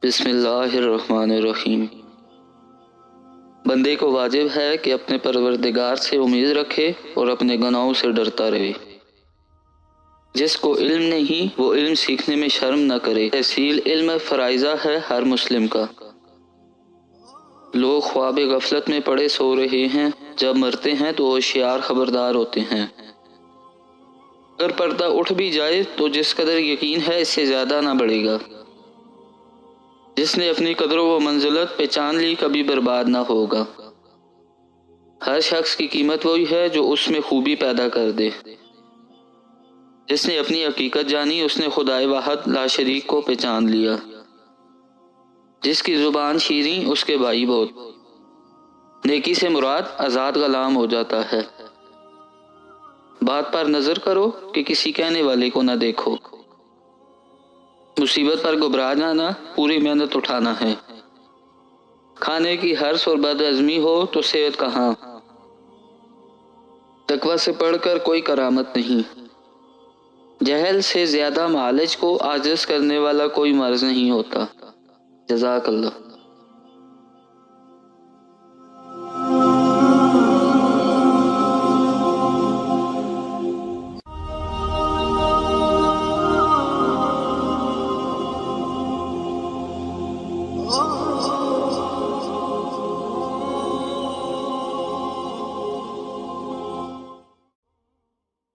بسم اللہ الرحمن الرحیم۔ بندے کو واجب ہے کہ اپنے پروردگار سے امید رکھے اور اپنے گناہوں سے ڈرتا رہے۔ جس کو علم نہیں وہ علم سیکھنے میں شرم نہ کرے۔ تحصیل علم فرائضہ ہے ہر مسلم کا۔ لوگ خواب غفلت میں پڑے سو رہے ہیں، جب مرتے ہیں تو ہوشیار خبردار ہوتے ہیں۔ اگر پردہ اٹھ بھی جائے تو جس قدر یقین ہے اس سے زیادہ نہ بڑھے گا۔ جس نے اپنی قدر و منزلت پہچان لی کبھی برباد نہ ہوگا۔ ہر شخص کی قیمت وہی ہے جو اس میں خوبی پیدا کر دے۔ جس نے اپنی حقیقت جانی اس نے خدائے واحد لا شریک کو پہچان لیا۔ جس کی زبان شیریں اس کے بھائی بہت۔ نیکی سے مراد آزاد غلام ہو جاتا ہے۔ بات پر نظر کرو کہ کسی کہنے والے کو نہ دیکھو۔ مصیبت پر گھبرا جانا پوری محنت اٹھانا ہے۔ کھانے کی حرص اور بد ہضمی ہو تو صحت کہاں۔ تقوی سے پڑھ کر کوئی کرامت نہیں۔ جہل سے زیادہ معالج کو عاجز کرنے والا کوئی مرض نہیں ہوتا۔ جزاک اللہ۔